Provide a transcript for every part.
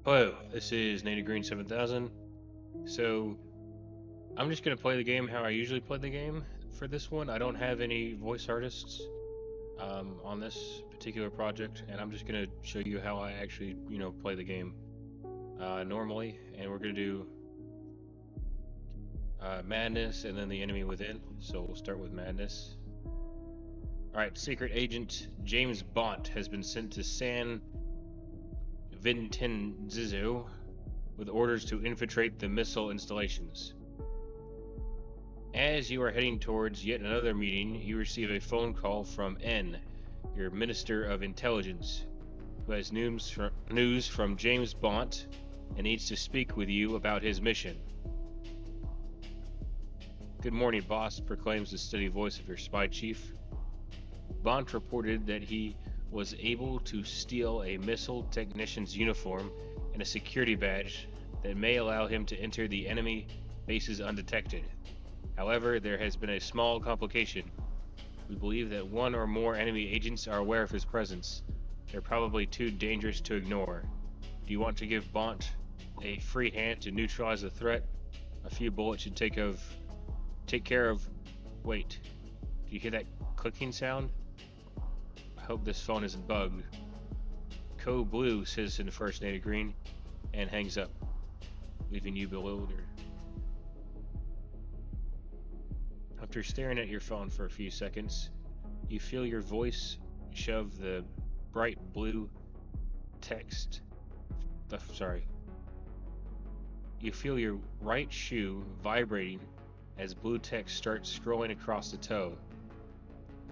Hello, this is NatorGreen7000. So, I'm just going to play the game how I usually play the game for this one. I don't have any voice artists on this particular project, and I'm just going to show you how I actually, play the game normally. And we're going to do Madness and then the enemy within. So, we'll start with Madness. Alright, Secret Agent James Bont has been sent to San Vincenzo with orders to infiltrate the missile installations. As you are heading towards yet another meeting, you receive a phone call from N, your Minister of Intelligence, who has news from James Bont and needs to speak with you about his mission. Good morning, boss, proclaims the steady voice of your spy chief. Bont reported that he was able to steal a missile technician's uniform and a security badge that may allow him to enter the enemy bases undetected. However, there has been a small complication. We believe that one or more enemy agents are aware of his presence. They're probably too dangerous to ignore. Do you want to give Bont a free hand to neutralize the threat? A few bullets should take care of. Wait, do you hear that clicking sound? I hope this phone isn't bugged. Code Blue, Citizen First Native Green, and hangs up, leaving you bewildered. After staring at your phone for a few seconds, you feel your voice shove the bright blue text. You feel your right shoe vibrating as blue text starts scrolling across the toe.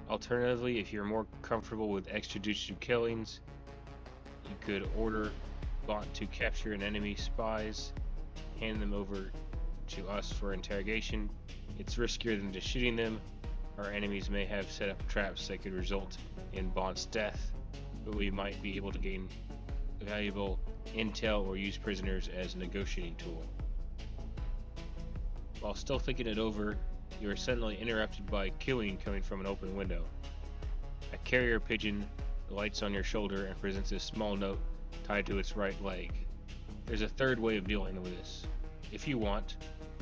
Alternatively, if you're more comfortable with extrajudicial killings, you could order Bont to capture an enemy spies, hand them over to us for interrogation. It's riskier than just shooting them. Our enemies may have set up traps that could result in Bont's death, but we might be able to gain valuable intel or use prisoners as a negotiating tool. While still thinking it over, you are suddenly interrupted by killing coming from an open window. A carrier pigeon lights on your shoulder and presents a small note tied to its right leg. There's a third way of dealing with this. If you want,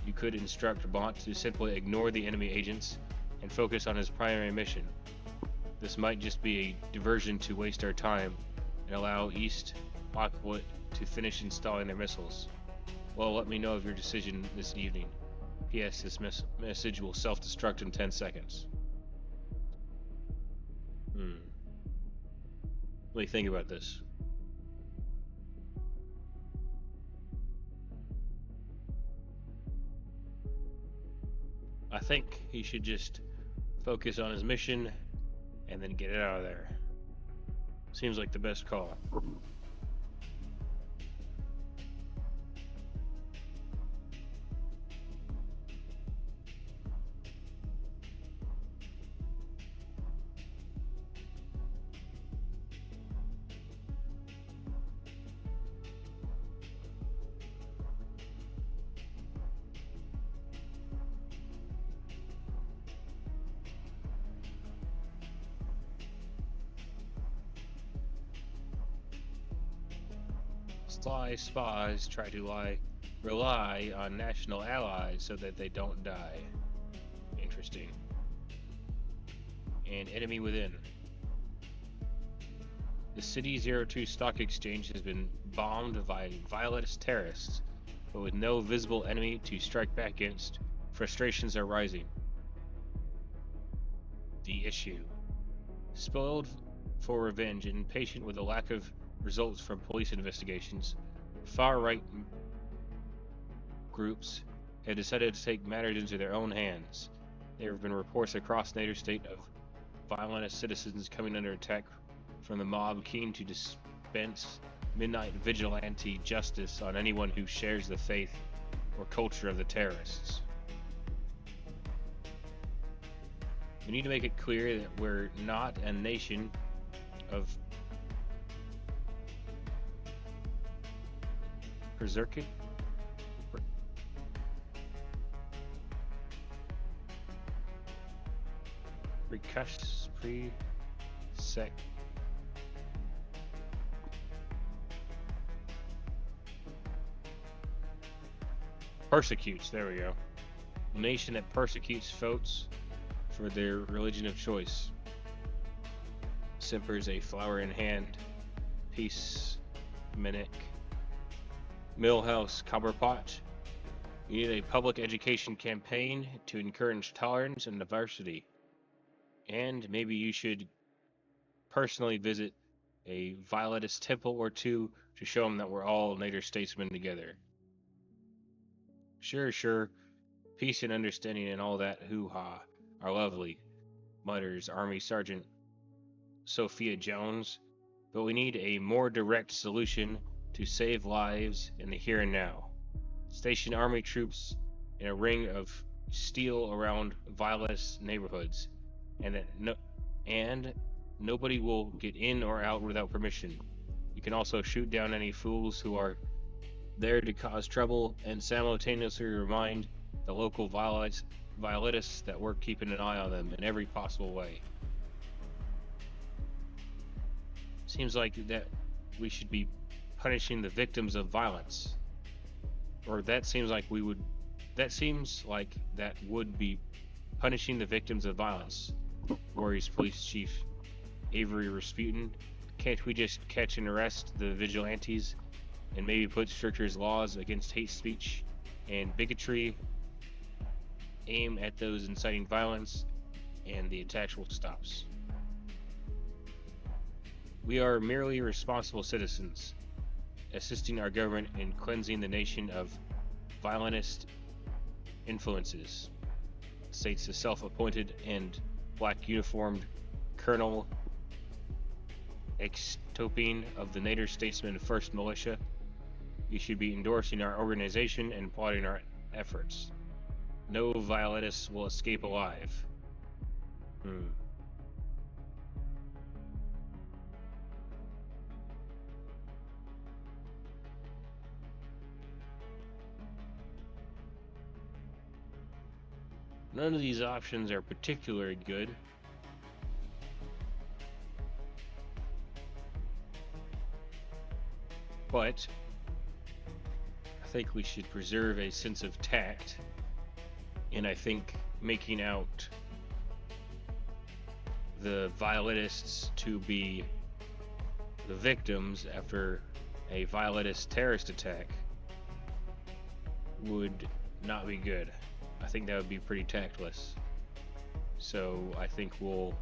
you could instruct Bont to simply ignore the enemy agents and focus on his primary mission. This might just be a diversion to waste our time and allow East Lockwood to finish installing their missiles. Well, let me know of your decision this evening. P.S. This message will self-destruct in 10 seconds. What do you think about this? I think he should just focus on his mission and then get it out of there. Seems like the best call. Sly spies try to rely on national allies so that they don't die. Interesting. And enemy within. The City 02 stock exchange has been bombed by violent terrorists, but with no visible enemy to strike back against, frustrations are rising. The issue. Spoiled for revenge and impatient with the lack of results from police investigations, far-right groups have decided to take matters into their own hands. There have been reports across NationStates of violent citizens coming under attack from the mob keen to dispense midnight vigilante justice on anyone who shares the faith or culture of the terrorists. We need to make it clear that we're not a nation of berserking. Persecutes, there we go. A nation that persecutes folks for their religion of choice. Simpers a flower in hand. Peace, Minnick. Millhouse Copperpot. You need a public education campaign to encourage tolerance and diversity. And maybe you should personally visit a violetist temple or two to show them that we're all Nader statesmen together. Sure. Peace and understanding and all that hoo-ha are lovely, mutters Army Sergeant Sophia Jones, but we need a more direct solution to save lives in the here and now. Station Army troops in a ring of steel around violetist neighborhoods, and nobody will get in or out without permission. You can also shoot down any fools who are there to cause trouble and simultaneously remind the local violetists that we're keeping an eye on them in every possible way. Seems like that we should be punishing the victims of violence. Or that seems like that would be punishing the victims of violence, worries Police Chief Avery Rasputin. Can't we just catch and arrest the vigilantes and maybe put stricter laws against hate speech and bigotry, aim at those inciting violence, and the attacks will stop. We are merely responsible citizens, assisting our government in cleansing the nation of violentist influences, states the self-appointed and black uniformed Colonel Extopine of the Nader Statesman 1st Militia. You should be endorsing our organization and applauding our efforts. No violetists will escape alive. None of these options are particularly good. But I think we should preserve a sense of tact, and I think making out the violetists to be the victims after a violetist terrorist attack would not be good. I think that would be pretty tactless. So I think we'll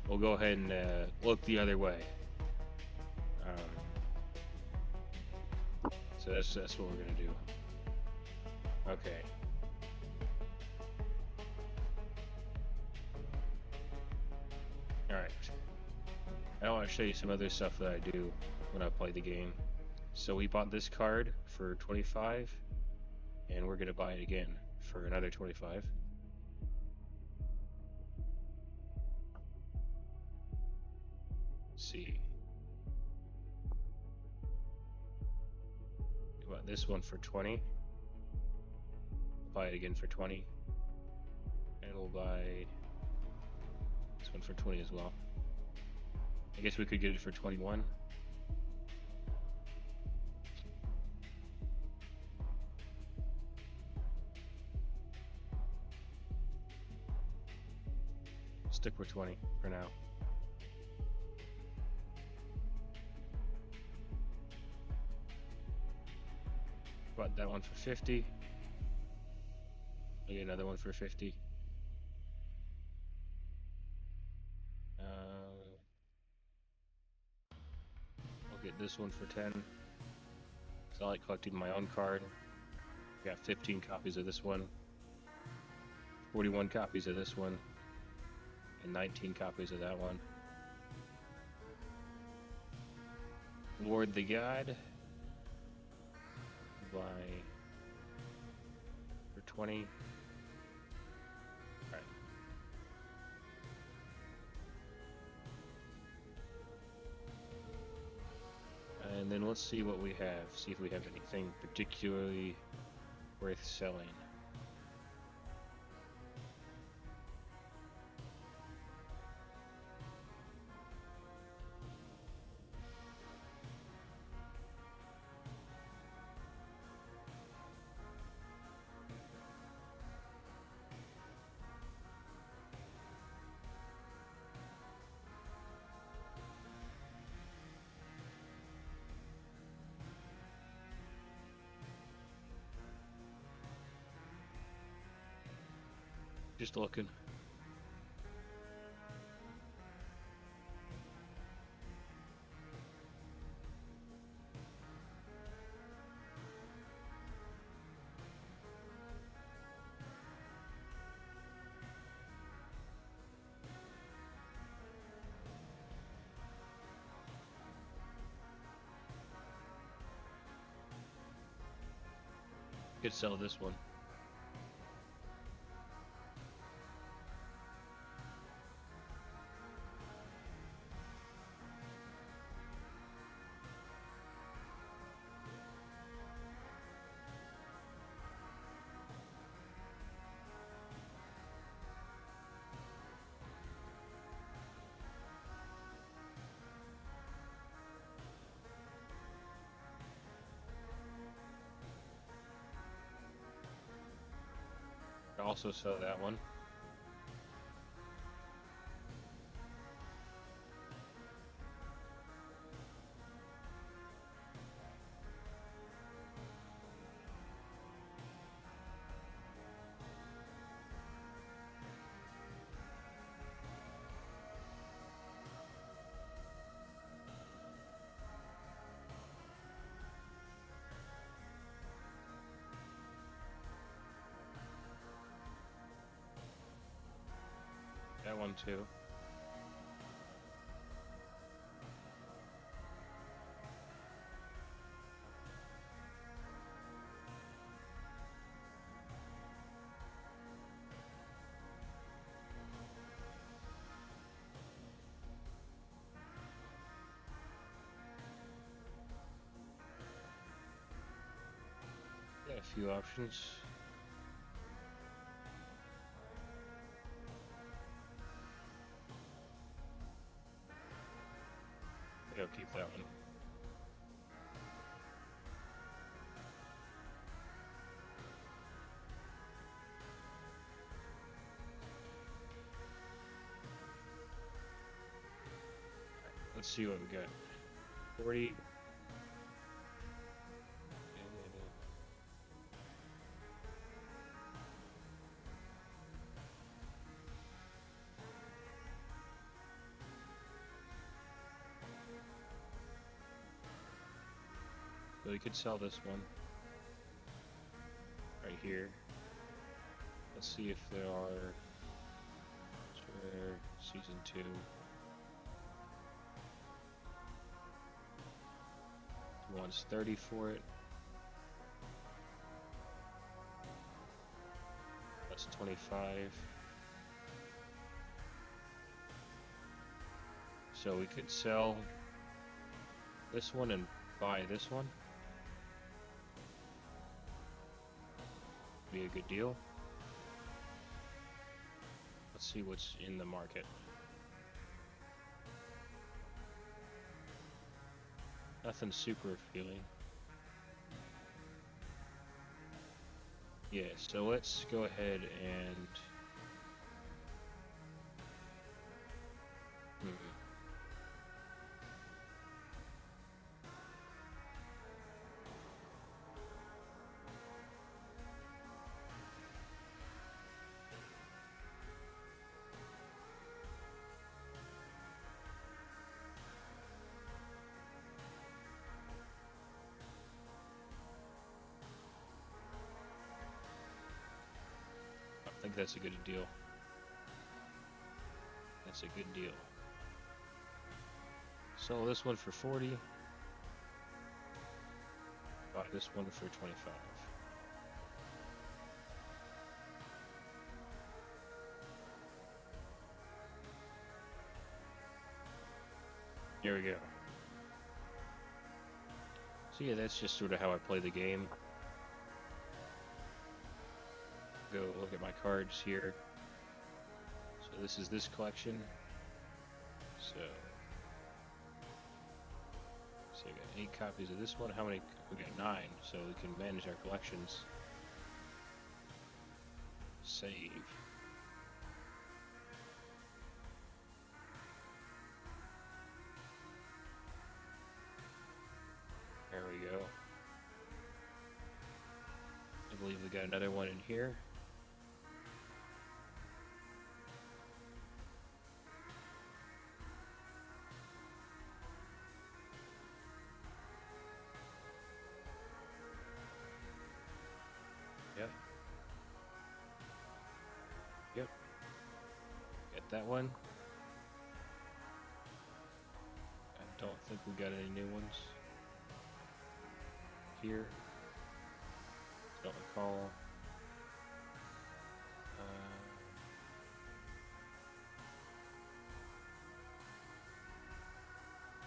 go ahead and look the other way. So that's what we're gonna do. Okay. All right. I want to show you some other stuff that I do when I play the game. So we bought this card for 25, and we're gonna buy it again for another 25. Let's see. We bought this one for 20. Buy it again for 20. And we'll buy this one for 20 as well. I guess we could get it for 21. Stick with 20 for now. Bought that one for 50. I'll get another one for 50. I'll get this one for 10. So I like collecting my own card. Got 15 copies of this one, 41 copies of this one, and 19 copies of that one. Lord the God. Buy for 20. Alright. And then let's see what we have. See if we have anything particularly worth selling. Just looking. Could sell this one. Could also sell that one. That one too. Got a few options. I'll keep that one. Let's see what we got. 40. So we could sell this one right here. Let's see if there are season 2. He wants 30 for it. That's 25. So we could sell this one and buy this one. Be a good deal. Let's see what's in the market. Nothing super appealing. Yeah, so let's go ahead and I think that's a good deal. That's a good deal. Sell this one for 40. Buy this one for 25. Here we go. So yeah, that's just sort of how I play the game. Go look at my cards here. So this is this collection. So I got 8 copies of this one. How many? We got 9. So we can manage our collections. Save. There we go. I believe we got another one in here. got that one. I don't think we got any new ones here. Don't recall.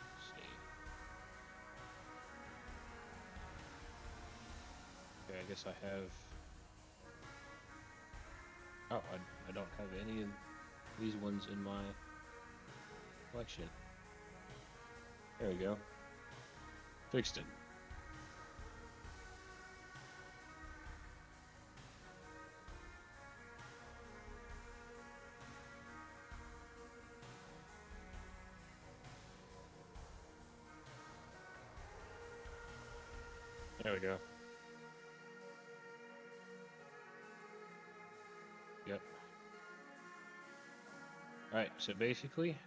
Let's see. Okay, I guess I have. Oh, I don't have any of these ones in my collection. There we go. Fixed it. There we go. Yep. Alright, so basically,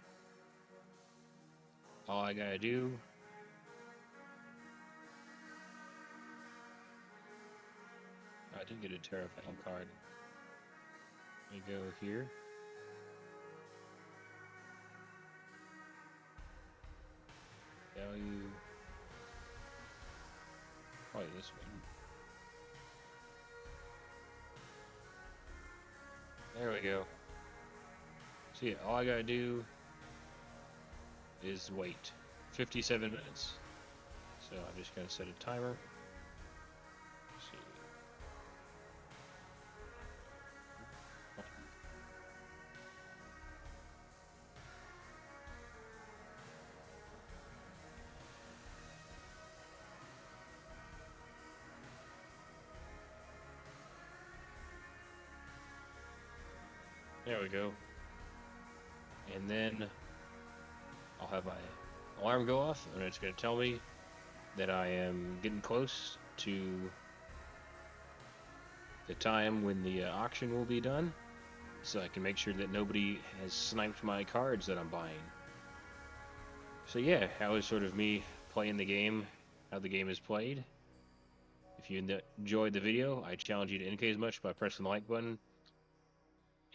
all I gotta do I did get a terrifying card. Let me go here. Value. Probably this one. There we go. So yeah, all I gotta do is wait 57 minutes. So I'm just gonna set a timer. Let's see. There we go. And then I'll have my alarm go off, and it's going to tell me that I am getting close to the time when the auction will be done, so I can make sure that nobody has sniped my cards that I'm buying. So yeah, how is sort of me playing the game, how the game is played. If you enjoyed the video, I challenge you to indicate as much by pressing the like button,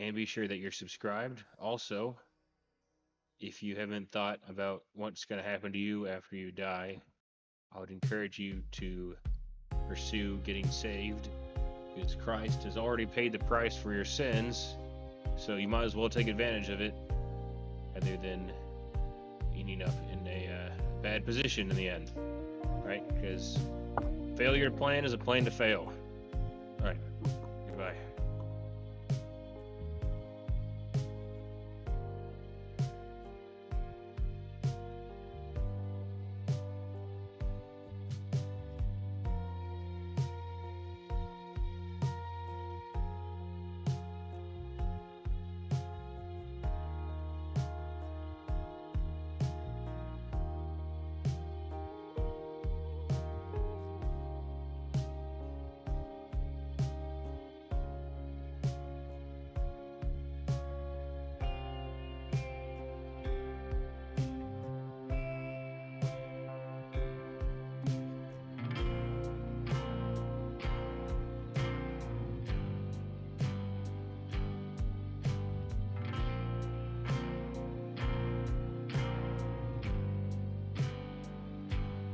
and be sure that you're subscribed. Also, if you haven't thought about what's going to happen to you after you die, I would encourage you to pursue getting saved, because Christ has already paid the price for your sins, so you might as well take advantage of it rather than ending up in a bad position in the end, right? Because failure to plan is a plan to fail.